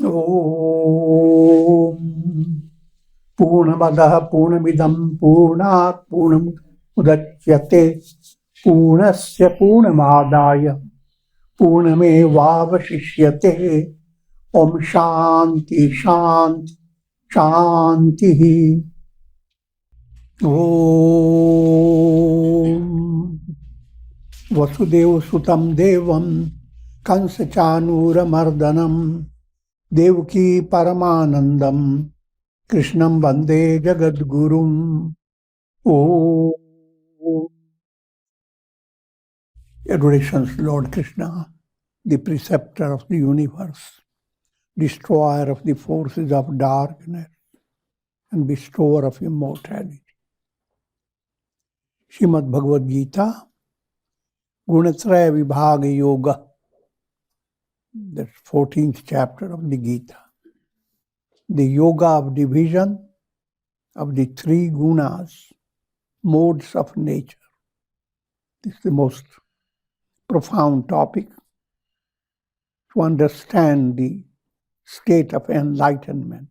Om Purnamadaha Purnamidam Purnat Purnamudachyate Purnasya Purnamadaya Purnamevavashishyate Om Shanti Shanti Shanti Om Vasudeva Sutam Devam Kansa Chanura Mardanam Devaki Paramanandam Krishnam Vande Jagadgurum. Oh, adorations, Lord Krishna, the preceptor of the universe, destroyer of the forces of darkness, and bestower of immortality. Srimad Bhagavad Gita, Traya Vibhāg Yogah, that's 14th chapter of the Gita. The yoga of division of the three gunas, modes of nature. This is the most profound topic to understand the state of enlightenment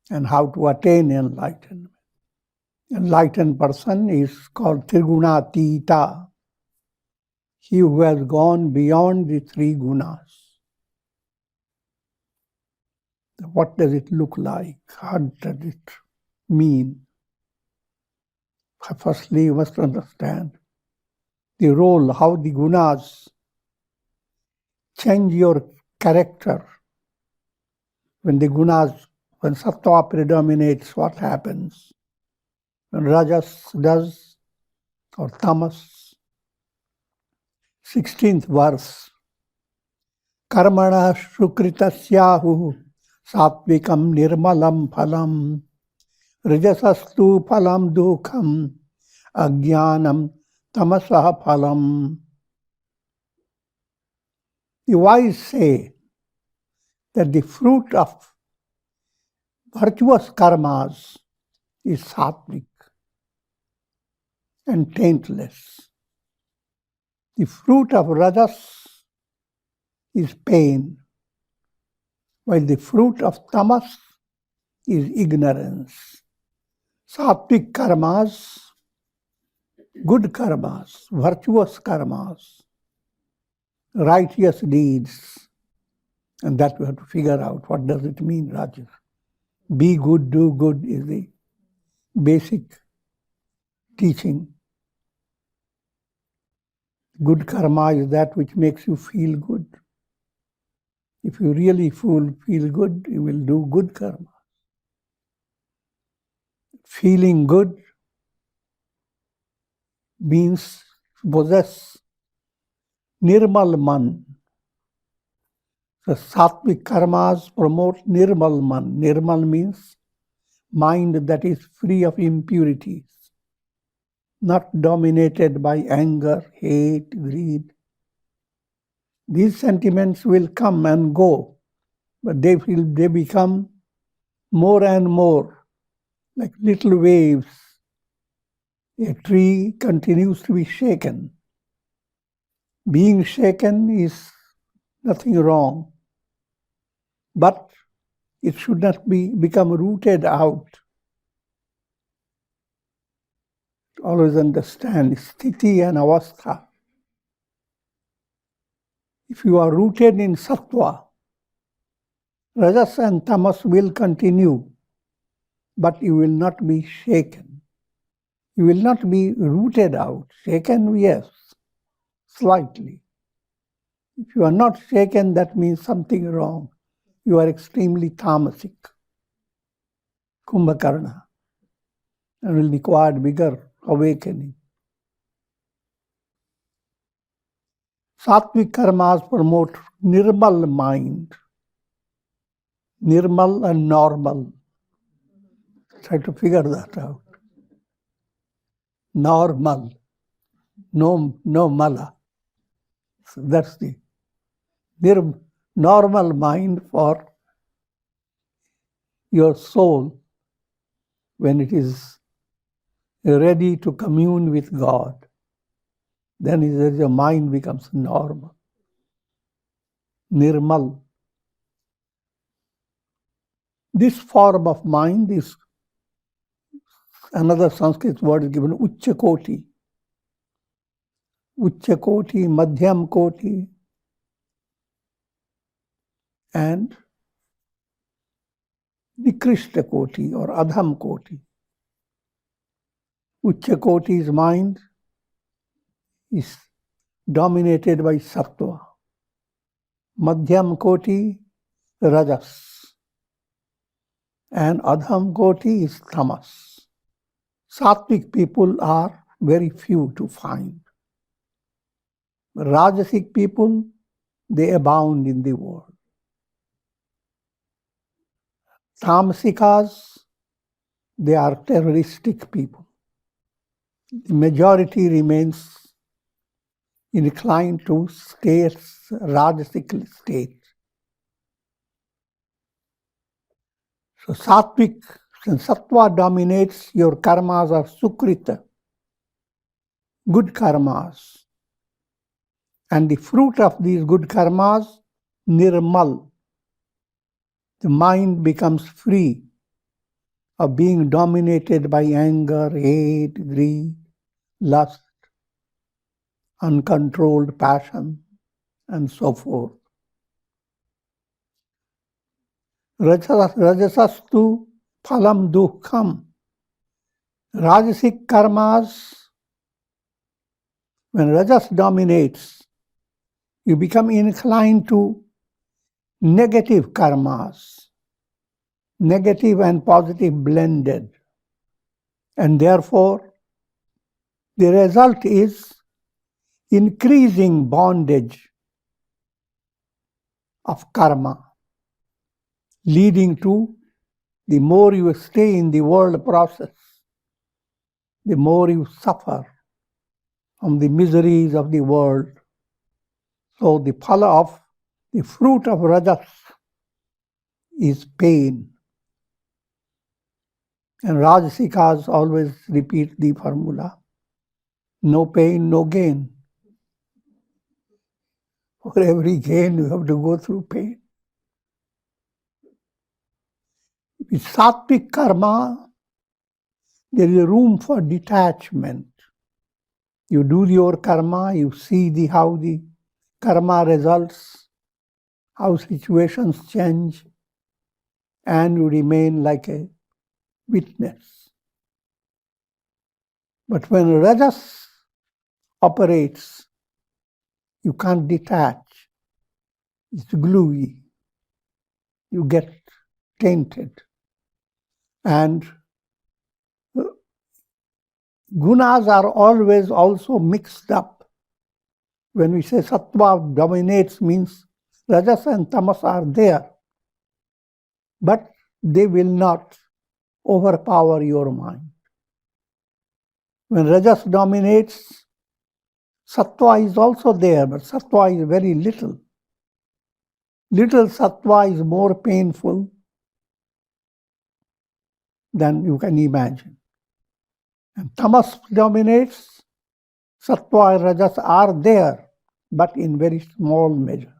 and how to attain enlightenment. Enlightened person is called Trigunatita, he who has gone beyond the three gunas. What does it look like? How does it mean? Firstly, you must understand the role, how the gunas change your character. When Sattva predominates, what happens? When Rajas does, or Tamas. 16th verse. Karmana shukritasyahu sattvikam nirmalam phalam rajasastu phalam dukham ajnanam tamasah phalam. The wise say that the fruit of virtuous karmas is sattvic and taintless. The fruit of rajas is pain, while the fruit of tamas is ignorance. Sattvic karmas, good karmas, virtuous karmas, righteous deeds, and that we have to figure out what does it mean, Rajas. Be good, do good is the basic teaching. Good karma is that which makes you feel good. If you really feel good, you will do good karma. Feeling good means possess nirmal man. The sattvic karmas promote nirmal man. Nirmal means mind that is free of impurities, not dominated by anger, hate, greed. These sentiments will come and go, but they become more and more like little waves. A tree continues to be shaken. Being shaken is nothing wrong, but it should not become rooted out. Always understand sthiti and avastha. If you are rooted in sattva, rajas and tamas will continue, but you will not be shaken. You will not be rooted out. Shaken, yes, slightly. If you are not shaken, that means something wrong. You are extremely tamasic, kumbhakarna, and will require bigger awakening. Sattvic karmas promote nirmal mind. Nirmal and normal. Try to figure that out. Normal. No mala. So that's the normal mind for your soul when it is ready to commune with God. Then your mind becomes normal. Nirmal. This form of mind is another Sanskrit word is given, Uchchakoti. Uchchakoti, Madhyam Koti, and Nikrishta Koti or Adham Koti. Uchchakoti's mind is dominated by Sattva. Madhyam Koti, Rajas. And Adham Koti is Tamas. Sattvic people are very few to find. Rajasic people, they abound in the world. Tamasikas, they are terroristic people. The majority remains inclined to rajasic state. So sattvic and sattva dominates, your karmas are sukrita, good karmas. And the fruit of these good karmas, nirmal. The mind becomes free of being dominated by anger, hate, greed, lust, uncontrolled passion, and so forth. Rajasastu phalam dukkham. Rajasic karmas, when rajas dominates, you become inclined to negative karmas, negative and positive blended. And therefore, the result is increasing bondage of karma, leading to the more you stay in the world process, the more you suffer from the miseries of the world. So the phala of the fruit of rajas is pain. And Rajasikas always repeat the formula, no pain, no gain. For every gain, you have to go through pain. With sattvic karma, there is room for detachment. You do your karma, you see how the karma results, how situations change, and you remain like a witness. But when rajas operates, you can't detach. It's gluey. You get tainted. And gunas are always also mixed up. When we say sattva dominates, means rajas and tamas are there, but they will not overpower your mind. When rajas dominates, sattva is also there, but sattva is very little. Little sattva is more painful than you can imagine. And tamas dominates, sattva and rajas are there, but in very small measure.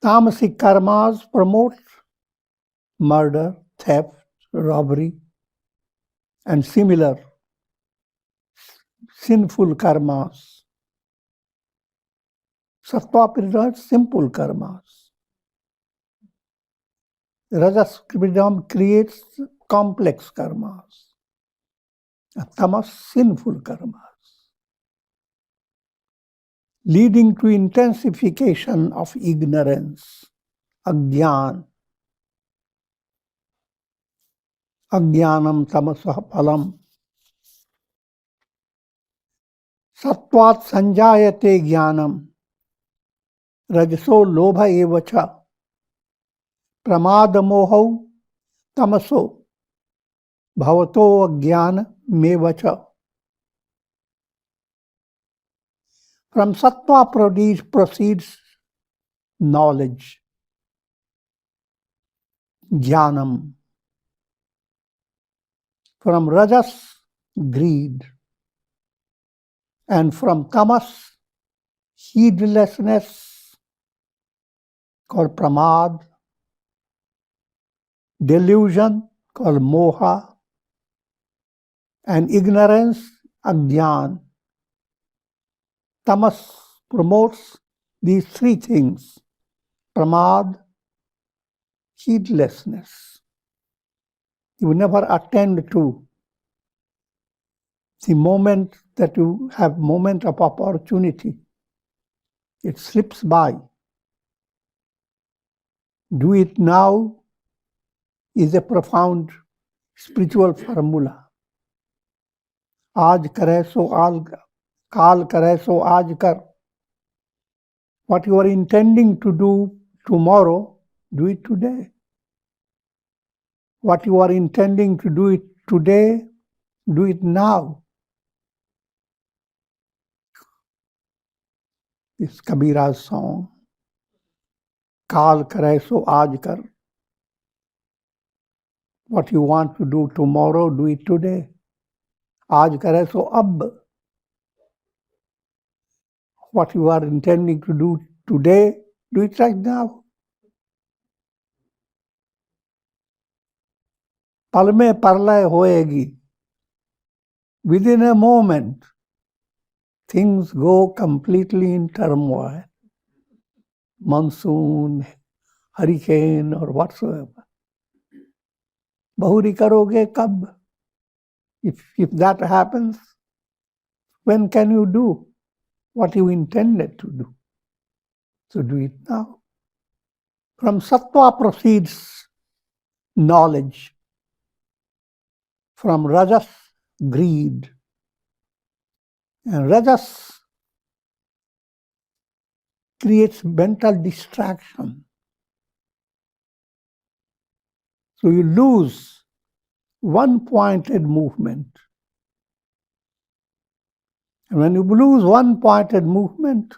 Tamasic karmas promote murder, theft, robbery, and similar sinful karmas. Sattva promotes simple karmas. Rajas creates complex karmas. Tamas, sinful karmas, leading to intensification of ignorance, ajnana. Ajnanam tamasah phalam. Sattvat sanjayate jnanam. Rajaso lobha evacha. Pramadamohau tamaso. Bhavato ajnana mevacha. From sattva proceeds knowledge, jnanam. From rajas, greed. And from tamas, heedlessness, called pramad. delusion called moha, and ignorance, ajnan. Tamas promotes these three things: pramad, heedlessness. You never attend to the moment that you have moment of opportunity. It slips by. Do it now is a profound spiritual formula. आज करे सो आज, काल करे so आज कर. What you are intending to do tomorrow, do it today. What you are intending to do it today, do it now. This Kabira's song. Kaal kare so aaj kar. What you want to do tomorrow, do it today. Aaj kare so ab. What you are intending to do today, do it right now. पल में प्रलय होएगी. Within a moment, things go completely in turmoil. Monsoon, hurricane, or whatsoever. Bahuri karoge kab? If that happens, when can you do what you intended to do? So do it now. From Sattva proceeds knowledge. From Rajas, greed. And Rajas creates mental distraction. So you lose one-pointed movement. And when you lose one-pointed movement,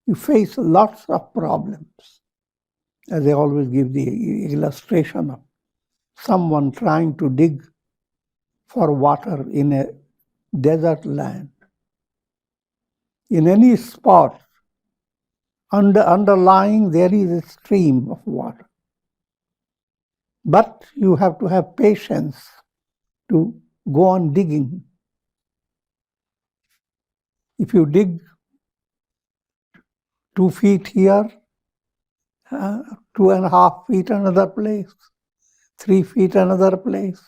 you face lots of problems. As I always give the illustration of someone trying to dig for water in a desert land. In any spot, underlying there is a stream of water. But you have to have patience to go on digging. If you dig 2 feet here, 2.5 feet another place, 3 feet another place.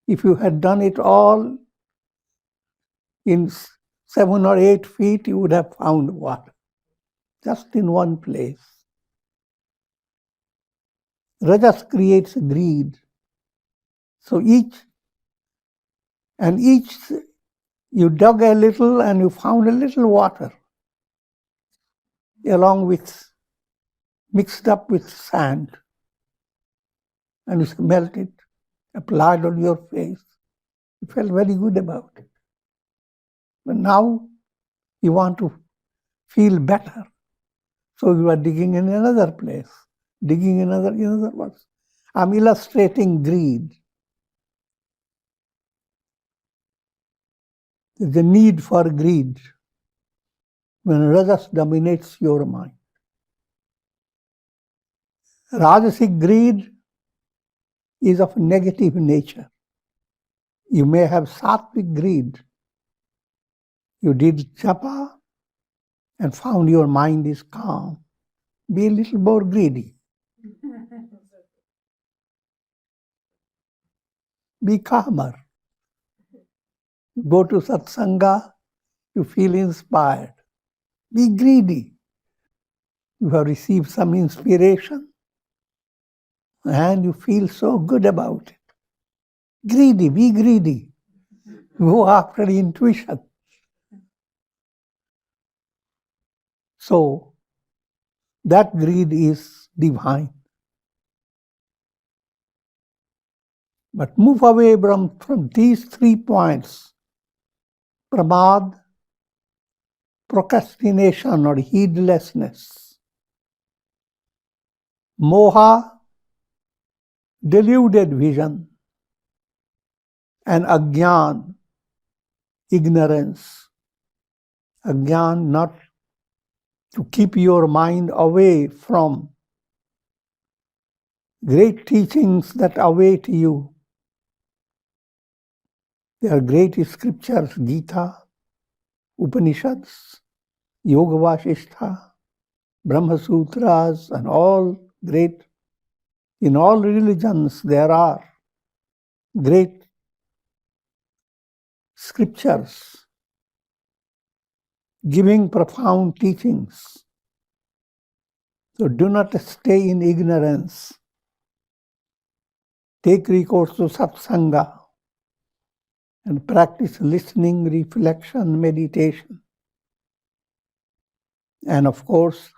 If you had done it all in 7 or 8 feet, you would have found water, just in one place. Rajas creates greed. So each, you dug a little and you found a little water, along with, mixed up with sand. And you smelt it, applied on your face. You felt very good about it. But now you want to feel better. So you are digging in another place, digging in another place. I'm illustrating greed. The need for greed when Rajas dominates your mind. Rajasic greed is of negative nature. You may have sattvic greed. You did japa and found your mind is calm. Be a little more greedy. Be calmer. Go to satsanga, you feel inspired. Be greedy. You have received some inspiration and you feel so good about it. Greedy, be greedy. Go after intuition. So, that greed is divine. But move away from these 3 points. Pramad, procrastination or heedlessness. Moha, deluded vision. And ajnan, ignorance. Ajnan, not to keep your mind away from great teachings that await you. There are great scriptures, Gita, Upanishads, Yoga Vasishtha, Brahma Sutras, and all great. In all religions there are great scriptures giving profound teachings. So do not stay in ignorance. Take recourse to satsanga and practice listening, reflection, meditation. And of course,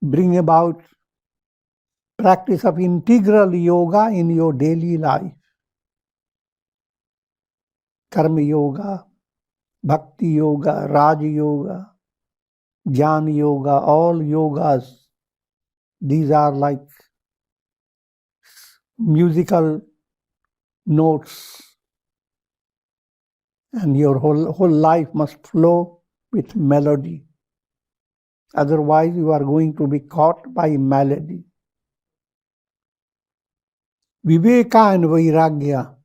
bring about practice of integral yoga in your daily life. Karma yoga, bhakti yoga, raj yoga, jnana yoga, all yogas. These are like musical notes, and your whole life must flow with melody. Otherwise, you are going to be caught by malady. Viveka and Vairagya,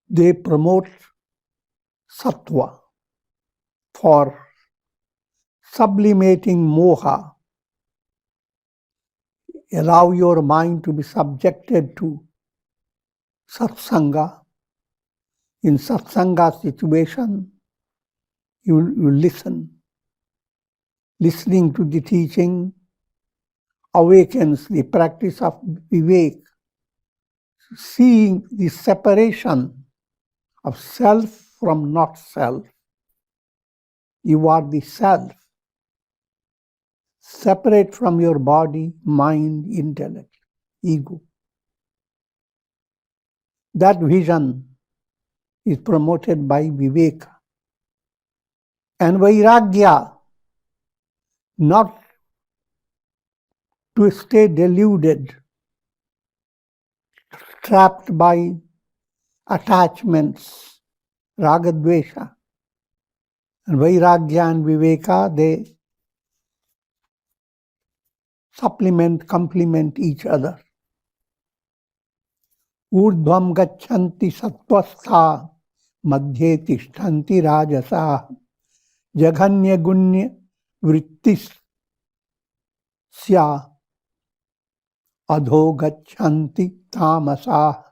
they promote Sattva for sublimating moha. Allow your mind to be subjected to satsanga. In satsanga situation, you listen. Listening to the teaching awakens the practice of vivek, seeing the separation of self from not self. You are the self, separate from your body, mind, intellect, ego. That vision is promoted by viveka. And vairagya, not to stay deluded, trapped by attachments, ragadvesha. And vairagya and viveka, they complement each other. Urdhvam gacchanti sattvastha madhye tishtanti rajasa jaghanya gunya vrittis sya adho gacchanti tamasa.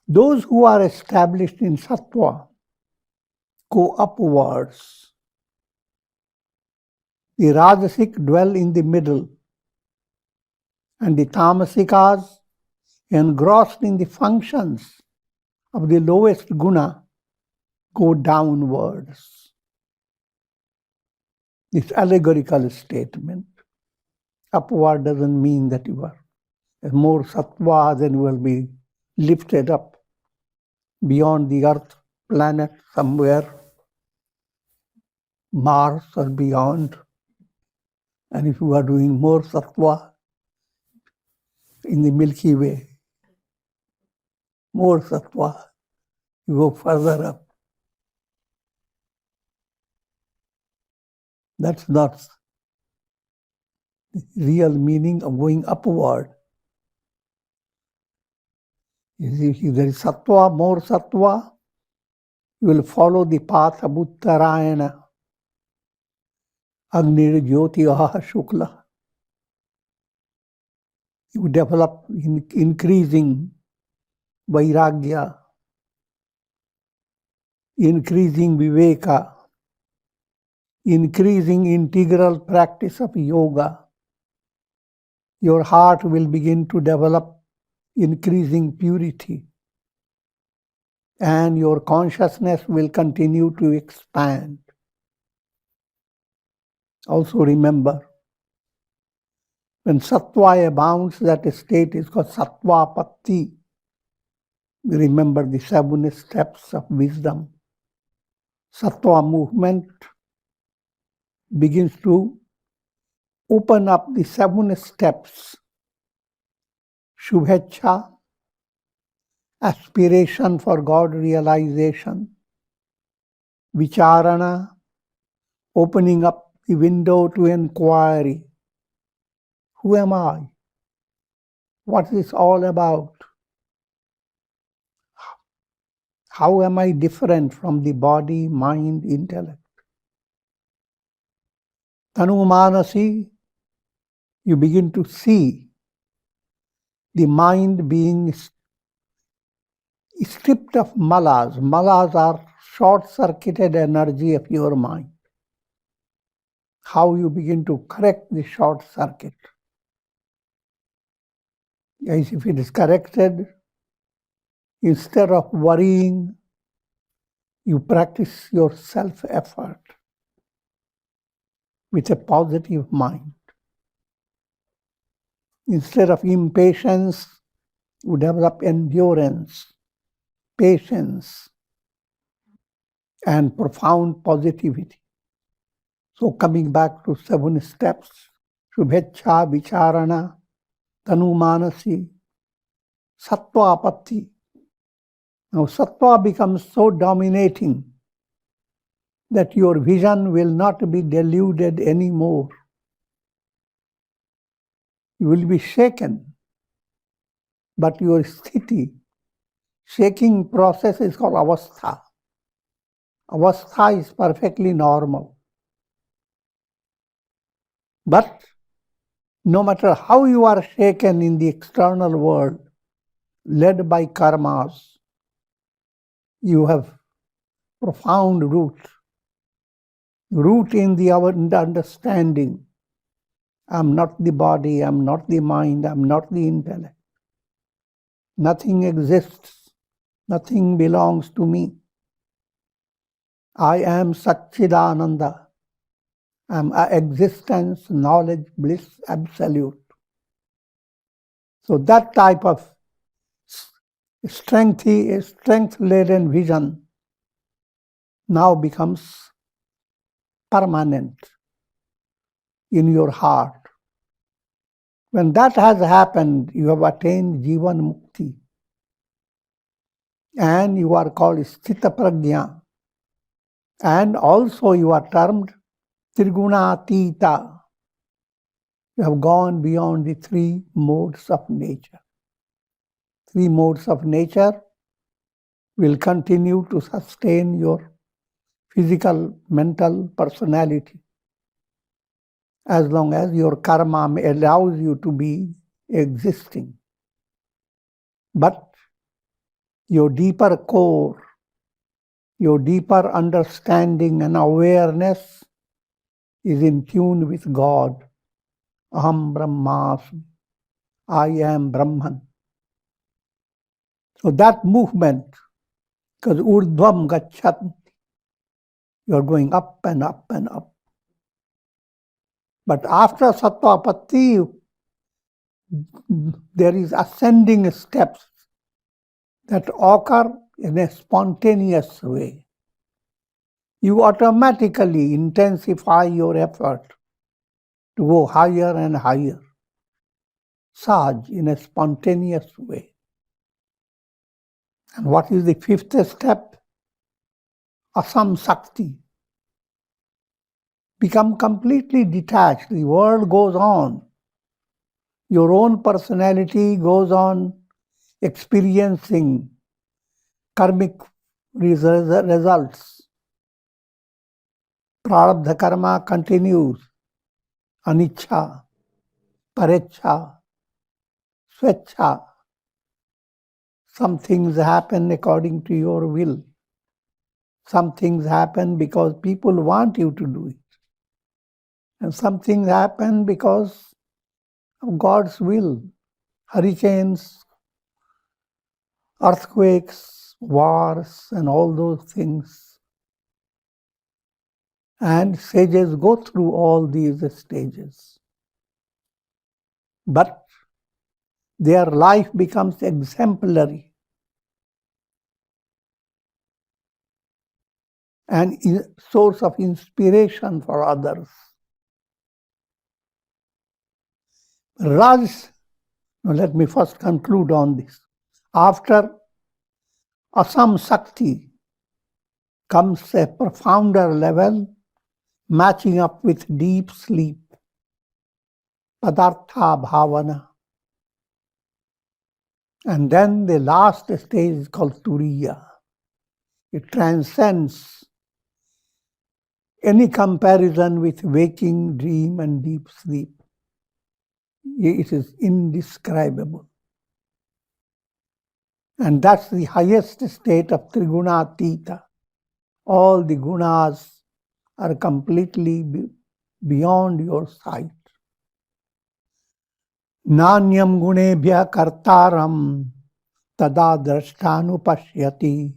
Those who are established in sattva go upwards. The rajasic dwell in the middle, and the tamasikas, engrossed in the functions of the lowest guna, go downwards. This allegorical statement. Upward doesn't mean that you are more sattva, then you will be lifted up beyond the earth planet somewhere, Mars or beyond. And if you are doing more sattva in the Milky Way, more sattva, you go further up. That's not the real meaning of going upward. If there is sattva, more sattva, you will follow the path of Uttarayana, Agni Jyotiah Shukla. You develop increasing vairagya, increasing viveka, increasing integral practice of yoga. Your heart will begin to develop increasing purity, and your consciousness will continue to expand. Also remember, when sattva abounds, that state is called sattva patti. Remember the 7 steps of wisdom. Sattva movement begins to open up the 7 steps. Shubhecha, aspiration for God realization. Vicharana, opening up the window to inquiry. Who am I? What is this all about? How am I different from the body, mind, intellect? Tanumanasi, you begin to see the mind being stripped of malas. Malas are short-circuited energy of your mind. How you begin to correct the short circuit. As if it is corrected, instead of worrying, you practice your self-effort with a positive mind. Instead of impatience, you develop endurance, patience, and profound positivity. So coming back to 7 steps, Shubhecha Vicharana, Tanumanasi, Sattva Apatti. Now Sattva becomes so dominating that your vision will not be deluded anymore. You will be shaken, but your sthiti, shaking process is called avastha. Avastha is perfectly normal. But no matter how you are shaken in the external world, led by karmas, you have profound root in the understanding. I'm not the body, I'm not the mind, I'm not the intellect. Nothing exists, nothing belongs to me. I am Satchidananda. I'm existence, knowledge, bliss, absolute. So that type of strength-laden vision now becomes permanent in your heart. When that has happened, you have attained Jivan Mukti. And you are called Sthita Prajna. And also you are termed Trigunatita. You have gone beyond the 3 modes of nature. 3 modes of nature will continue to sustain your physical, mental personality as long as your karma allows you to be existing. But your deeper core, your deeper understanding and awareness is in tune with God. Aham Brahmasmi. I am Brahman. So that movement, because urdhvam gacchati, you are going up and up and up. But after Sattva-patti, there is ascending steps that occur in a spontaneous way. You automatically intensify your effort to go higher and higher. Sahaj, in a spontaneous way. And what is the 5th step? Asam Sakti. Become completely detached. The world goes on. Your own personality goes on experiencing karmic results. Prarabdha karma continues. Anicca, pareccha, swecha. Some things happen according to your will. Some things happen because people want you to do it. And some things happen because of God's will. Hurricanes, earthquakes, wars, and all those things. And sages go through all these stages. But their life becomes exemplary and a source of inspiration for others. Raj, now let me first conclude on this. After Asam Sakti comes a profounder level matching up with deep sleep. padartha bhavana. And then the last stage is called turiya. It transcends any comparison with waking, dream, and deep sleep. It is indescribable. And that's the highest state of Trigunatita. All the gunas are completely beyond your sight. Nanyam gunebhya kartaram tada drashtanupashyati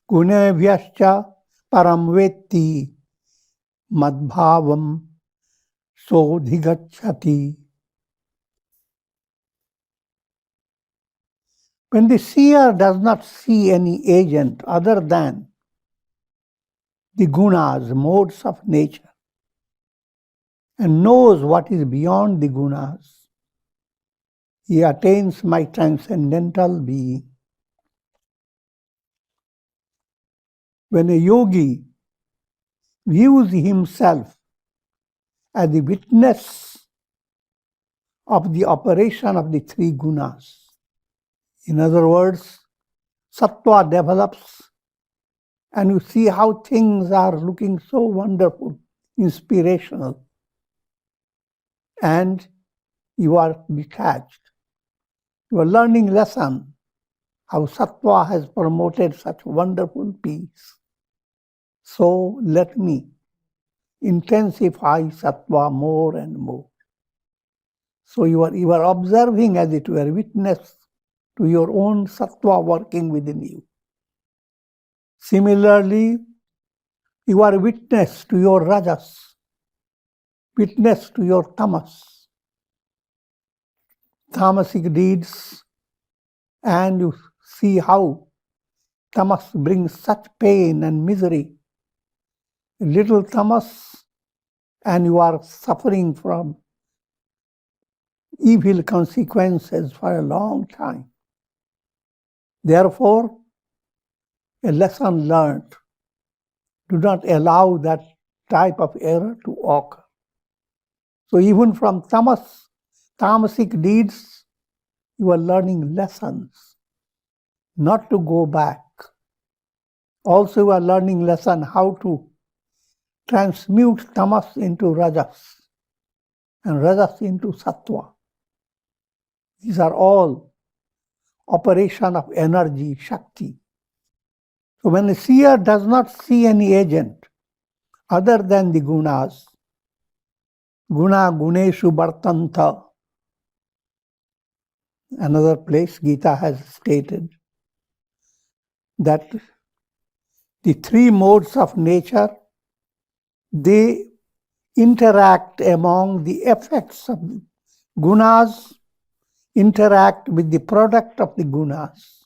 gunebhyascha param vetti madbhavam sodhigacchati. When the seer does not see any agent other than the gunas, modes of nature, and knows what is beyond the gunas, he attains my transcendental being. When a yogi views himself as the witness of the operation of the three gunas, in other words, Sattva develops and you see how things are looking so wonderful, inspirational, and you are detached. You are learning lesson how Sattva has promoted such wonderful peace. So let me intensify Sattva more and more. So you are observing as it were, witness to your own Sattva working within you. Similarly, you are witness to your Rajas, witness to your Tamas, tamasic deeds, and you see how Tamas brings such pain and misery. Little Tamas, and you are suffering from evil consequences for a long time. Therefore, a lesson learned. Do not allow that type of error to occur. So even from tamasic deeds, you are learning lessons, not to go back. Also, you are learning lesson how to transmute tamas into rajas and rajas into sattva. These are all operation of energy, shakti. So when a seer does not see any agent other than the gunas, guna guneshu bhartanta, another place Gita has stated that the three modes of nature, they interact among the effects of the gunas, interact with the product of the gunas.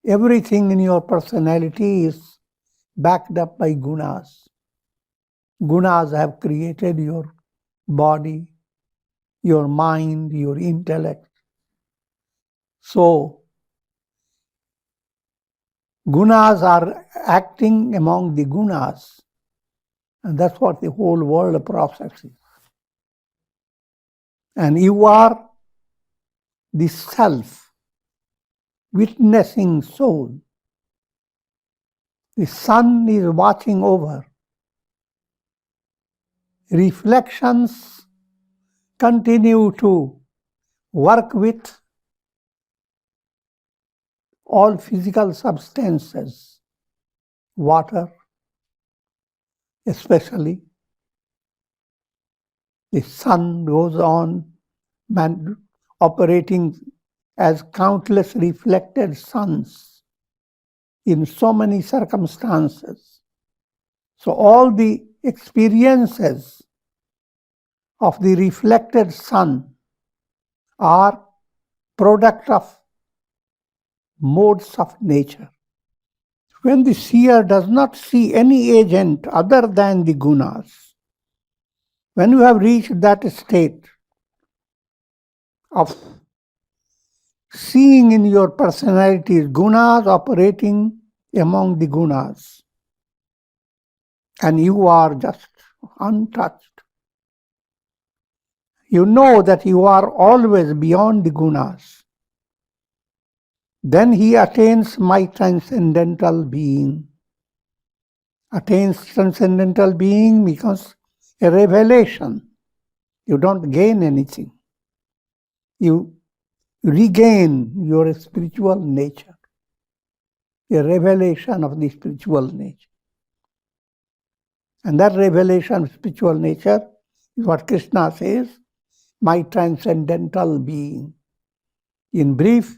Everything in your personality is backed up by gunas. Gunas have created your body, your mind, your intellect. So, gunas are acting among the gunas, and that's what the whole world process is. And you are the self, witnessing soul. The sun is watching over. Reflections continue to work with all physical substances, water especially. The sun goes on operating as countless reflected suns in so many circumstances. So all the experiences of the reflected sun are product of modes of nature. When the seer does not see any agent other than the gunas, when you have reached that state of seeing in your personality gunas operating among the gunas, and you are just untouched, you know that you are always beyond the gunas. Then he attains my transcendental being. Attains transcendental being becomes a revelation. You don't gain anything. You regain your spiritual nature, a revelation of the spiritual nature. And that revelation of spiritual nature is what Krishna says, my transcendental being. In brief,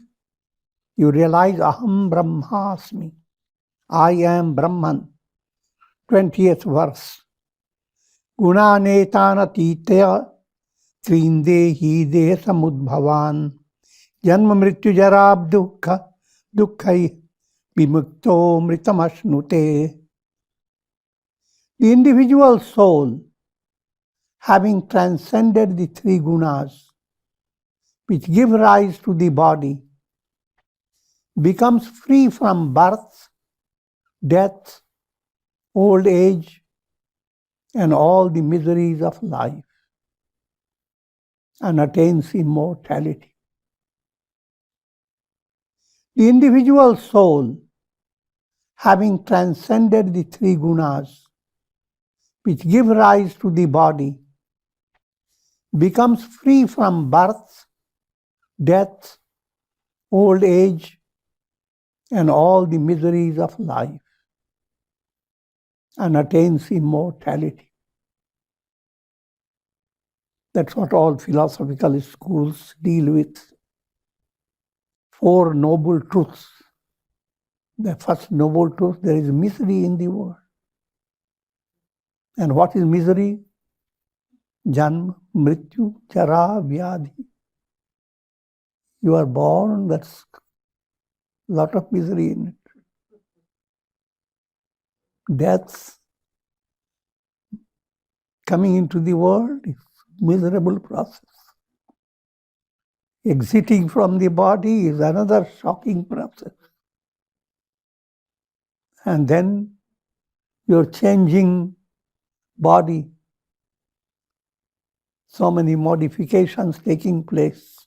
you realize Aham Brahmasmi. I am Brahman. 20th verse. Gunanetana Trindehi de samudbhavan janma mrityu jarab dukkhai vimukto mritamashnute. The individual soul, having transcended the three gunas, which give rise to the body, becomes free from birth, death, old age, and all the miseries of life, and attains immortality. The individual soul, having transcended the three gunas, which give rise to the body, becomes free from birth, death, old age, and all the miseries of life, and attains immortality. That's what all philosophical schools deal with. Four noble truths. The first noble truth, there is misery in the world. And what is misery? Janma, Mrityu, Chara, Vyadhi. You are born, that's a lot of misery in it. Death, coming into the world, is a miserable process. Exiting from the body is another shocking process. And then you're changing body, so many modifications taking place.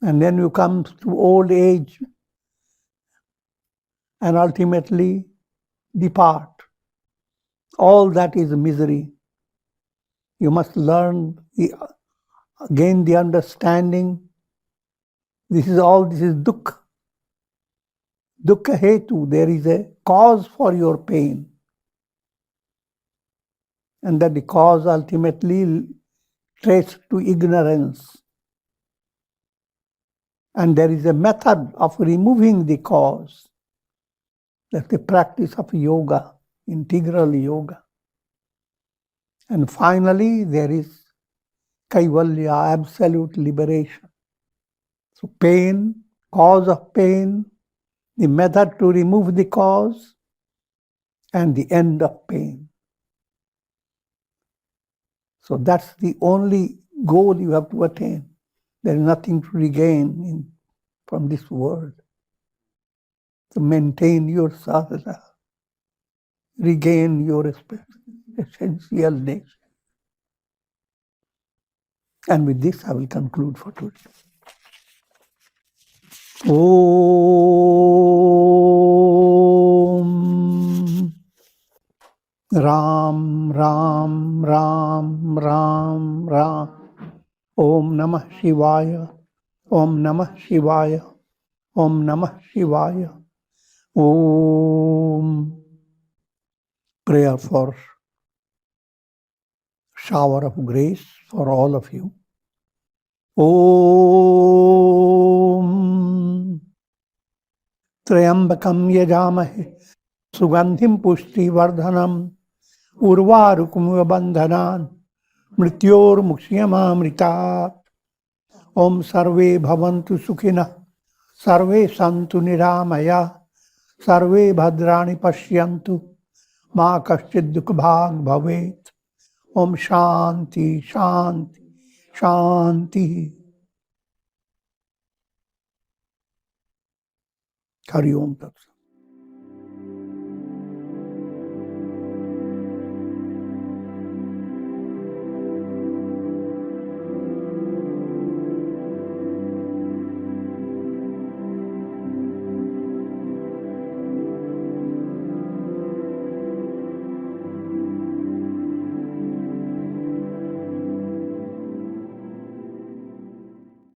And then you come to old age and ultimately depart. All that is misery. You must learn, gain the understanding. This is dukkha. Dukkha hetu, there is a cause for your pain. And that the cause ultimately traced to ignorance. And there is a method of removing the cause. That's the practice of yoga, integral yoga. And finally, there is kaivalya, absolute liberation. So pain, cause of pain, the method to remove the cause, and the end of pain. So that's the only goal you have to attain. There is nothing to regain from this world. To maintain your sadhana, regain your essential nature. And with this, I will conclude for today. Om Ram Ram Ram Ram Ram. Om Namah Shivaya. Om Namah Shivaya. Om Namah Shivaya. Om. Prayer for shower of grace for all of you. Om Trayambakam Yajamahe Sugandhim Pushti Vardhanam Urvarukum Bandhanan Mrityor Mukshiyamamritat. Om Sarve Bhavantu Sukhina Sarve Santu Niramaya Sarve Bhadrani Pashyantu Ma Kaschid Dukbhag Bhavet. Om Shanti Shanti Shanti. Hari Om Tat Sat.